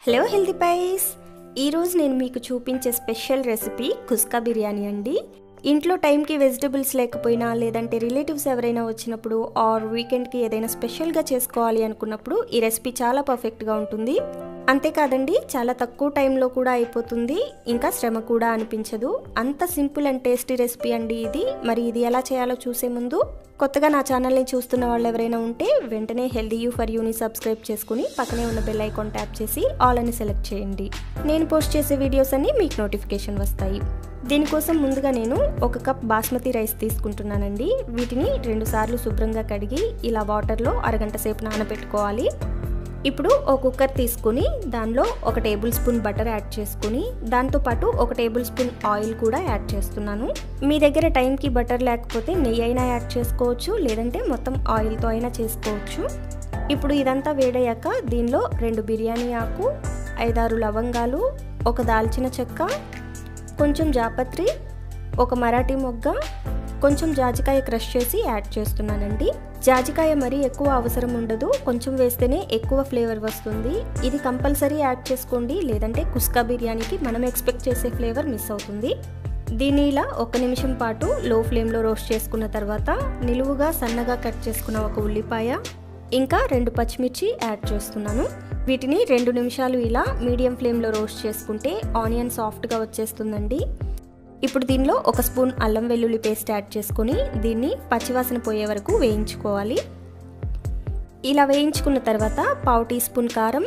Hello healthy vice, ఈరోజు నేను మీకు చూపించే స్పెషల్ రెసిపీ ఖుస్కా బిర్యానీ అండి. ఇంట్లో టైంకి వెజిటబుల్స్ లేకపోయినా, లేదంటే రిలేటివ్స్ ఎవరైనా వచ్చినప్పుడు ఆర్ వీకెండ్కి ఏదైనా స్పెషల్గా చేసుకోవాలి అనుకున్నప్పుడు ఈ రెసిపీ చాలా పర్ఫెక్ట్గా ఉంటుంది. అంతేకాదండి, చాలా తక్కువ టైంలో కూడా అయిపోతుంది, ఇంకా శ్రమ కూడా అనిపించదు. అంత సింపుల్ అండ్ టేస్టీ రెసిపీ అండి ఇది. మరి ఇది ఎలా చేయాలో చూసే ముందు కొత్తగా నా ఛానల్ని చూస్తున్న వాళ్ళు ఎవరైనా ఉంటే వెంటనే HealthyU for Youని సబ్స్క్రైబ్ చేసుకుని పక్కనే ఉన్న బెల్ ఐకాన్ ట్యాప్ చేసి ఆల్ అని సెలెక్ట్ చేయండి. నేను పోస్ట్ చేసే వీడియోస్ అన్నీ మీకు నోటిఫికేషన్ వస్తాయి. దీనికోసం ముందుగా నేను 1 కప్ బాస్మతి రైస్ తీసుకుంటున్నానండి. వీటిని 2 సార్లు శుభ్రంగా కడిగి ఇలా వాటర్లో అరగంట సేపు నానబెట్టుకోవాలి. ఇప్పుడు ఒక కుక్కర్ తీసుకుని దానిలో 1 టేబుల్ స్పూన్ బటర్ యాడ్ చేసుకుని దాంతోపాటు 1 టేబుల్ స్పూన్ ఆయిల్ కూడా యాడ్ చేస్తున్నాను. మీ దగ్గర టైంకి బటర్ లేకపోతే నెయ్యి అయినా యాడ్ చేసుకోవచ్చు, లేదంటే మొత్తం ఆయిల్తో అయినా చేసుకోవచ్చు. ఇప్పుడు ఇదంతా వేడయ్యాక దీనిలో 2 బిర్యానీ ఆకు, 5-6 లవంగాలు, 1 దాల్చిన చెక్క, కొంచెం జాపత్రి, 1 మరాఠీ మొగ్గ, కొంచెం జాజికాయ క్రష్ చేసి యాడ్ చేస్తున్నానండి. జాజికాయ మరీ ఎక్కువ అవసరం ఉండదు, కొంచెం వేస్తేనే ఎక్కువ ఫ్లేవర్ వస్తుంది. ఇది కంపల్సరీ యాడ్ చేసుకోండి, లేదంటే ఖుస్కా బిర్యానీకి మనం ఎక్స్పెక్ట్ చేసే ఫ్లేవర్ మిస్ అవుతుంది. దీన్ని ఇలా 1 నిమిషం పాటు లో ఫ్లేమ్లో రోస్ట్ చేసుకున్న తర్వాత నిలువుగా సన్నగా కట్ చేసుకున్న 1 ఉల్లిపాయ, ఇంకా 2 పచ్చిమిర్చి యాడ్ చేస్తున్నాను. వీటిని 2 నిమిషాలు ఇలా మీడియం ఫ్లేమ్లో రోస్ట్ చేసుకుంటే ఆనియన్ సాఫ్ట్గా వచ్చేస్తుందండి. ఇప్పుడు దీనిలో 1 స్పూన్ అల్లం వెల్లుల్లి పేస్ట్ యాడ్ చేసుకొని దీన్ని పచ్చివాసన పోయే వరకు వేయించుకోవాలి. ఇలా వేయించుకున్న తర్వాత 1/2 టీ స్పూన్ కారం,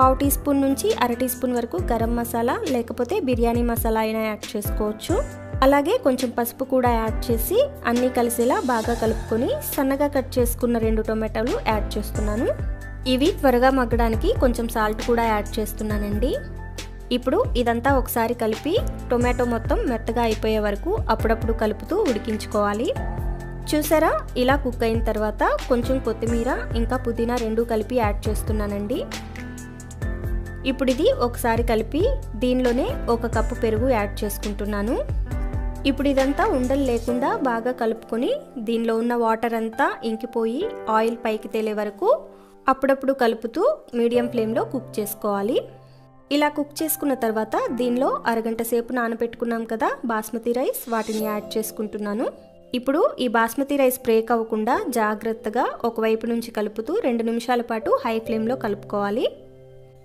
1/2 టీ స్పూన్ నుంచి 1/2 టీ స్పూన్ వరకు గరం మసాలా లేకపోతే బిర్యానీ మసాలా అయినా యాడ్ చేసుకోవచ్చు. అలాగే కొంచెం పసుపు కూడా యాడ్ చేసి అన్నీ కలిసేలా బాగా కలుపుకొని సన్నగా కట్ చేసుకున్న 2 టొమాటోలు యాడ్ చేస్తున్నాను. ఇవి త్వరగా మగ్గడానికి కొంచెం సాల్ట్ కూడా యాడ్ చేస్తున్నానండి. ఇప్పుడు ఇదంతా ఒకసారి కలిపి టొమాటో మొత్తం మెత్తగా అయిపోయే వరకు అప్పుడప్పుడు కలుపుతూ ఉడికించుకోవాలి. చూసారా, ఇలా కుక్ అయిన తర్వాత కొంచెం కొత్తిమీర ఇంకా పుదీనా 2 కలిపి యాడ్ చేస్తున్నానండి. ఇప్పుడు ఇది ఒకసారి కలిపి దీనిలోనే 1 కప్పు పెరుగు యాడ్ చేసుకుంటున్నాను. ఇప్పుడు ఇదంతా ఉండలు లేకుండా బాగా కలుపుకొని దీనిలో ఉన్న వాటర్ అంతా ఇంకిపోయి ఆయిల్ పైకి తేలే వరకు అప్పుడప్పుడు కలుపుతూ మీడియం ఫ్లేమ్లో కుక్ చేసుకోవాలి. ఇలా కుక్ చేసుకున్న తర్వాత దీనిలో అరగంట సేపు నానబెట్టుకున్నాం కదా బాస్మతి రైస్, వాటిని యాడ్ చేసుకుంటున్నాను. ఇప్పుడు ఈ బాస్మతి రైస్ బ్రేక్ అవ్వకుండా జాగ్రత్తగా ఒకవైపు నుంచి కలుపుతూ 2 నిమిషాల పాటు హై ఫ్లేమ్లో కలుపుకోవాలి.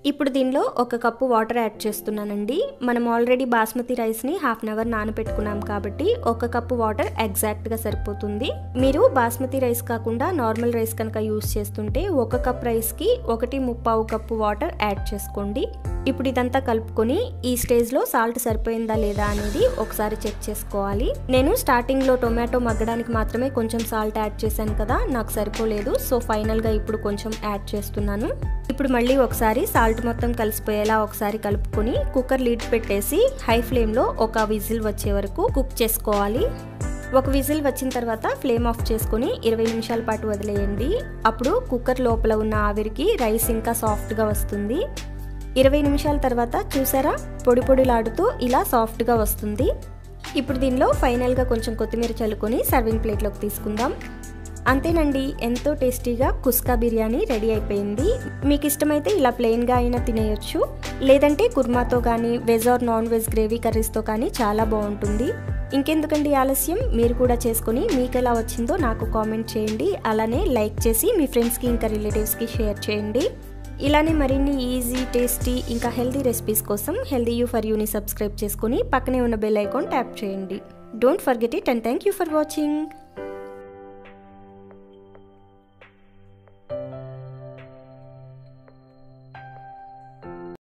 ఇప్పుడు దీనిలో 1 కప్పు వాటర్ యాడ్ చేస్తున్నానండి. మనం ఆల్రెడీ బాస్మతి రైస్ని 1/2 అవర్ నానబెట్టుకున్నాం కాబట్టి 1 కప్పు వాటర్ ఎగ్జాక్ట్గా సరిపోతుంది. మీరు బాస్మతి రైస్ కాకుండా నార్మల్ రైస్ కనుక యూస్ చేస్తుంటే 1 కప్ రైస్కి 1.25 కప్పు వాటర్ యాడ్ చేసుకోండి. ఇప్పుడు ఇదంతా కలుపుకొని ఈ స్టేజ్లో సాల్ట్ సరిపోయిందా లేదా అనేది ఒకసారి చెక్ చేసుకోవాలి. నేను స్టార్టింగ్లో టొమాటో మగ్గడానికి మాత్రమే కొంచెం సాల్ట్ యాడ్ చేశాను కదా, నాకు సరిపోలేదు. సో ఫైనల్గా ఇప్పుడు కొంచెం యాడ్ చేస్తున్నాను. ఇప్పుడు మళ్ళీ ఒకసారి సాల్ట్ మొత్తం కలిసిపోయేలా ఒకసారి కలుపుకొని కుక్కర్ లిడ్ పెట్టేసి హై ఫ్లేమ్లో 1 విజిల్ వచ్చే వరకు కుక్ చేసుకోవాలి. 1 విజిల్ వచ్చిన తర్వాత ఫ్లేమ్ ఆఫ్ చేసుకొని 20 నిమిషాల పాటు వదిలేయండి. అప్పుడు కుక్కర్ లోపల ఉన్న ఆవిరికి రైస్ ఇంకా సాఫ్ట్గా వస్తుంది. 20 నిమిషాల తర్వాత చూసారా, పొడి పొడిలాడుతూ ఇలా సాఫ్ట్గా వస్తుంది. ఇప్పుడు దీనిలో ఫైనల్గా కొంచెం కొత్తిమీర చల్లుకొని సర్వింగ్ ప్లేట్లోకి తీసుకుందాం. అంతేనండి, ఎంతో టేస్టీగా ఖుస్కా బిర్యానీ రెడీ అయిపోయింది. మీకు ఇష్టమైతే ఇలా ప్లెయిన్గా అయినా తినేయొచ్చు, లేదంటే కుర్మాతో కానీ veg or non veg gravy కర్రీస్తో కానీ చాలా బాగుంటుంది. ఇంకెందుకండి ఆలస్యం, మీరు కూడా చేసుకొని మీకు ఎలా వచ్చిందో నాకు కామెంట్ చేయండి. అలానే లైక్ చేసి మీ ఫ్రెండ్స్కి ఇంకా రిలేటివ్స్కి షేర్ చేయండి. ఇలానే మరిన్ని ఈజీ, టేస్టీ ఇంకా హెల్తీ రెసిపీస్ కోసం HealthyU for Youని సబ్స్క్రైబ్ చేసుకొని పక్కనే ఉన్న బెల్ ఐకాన్ ట్యాప్ చేయండి. Don't forget it and thank you for watching.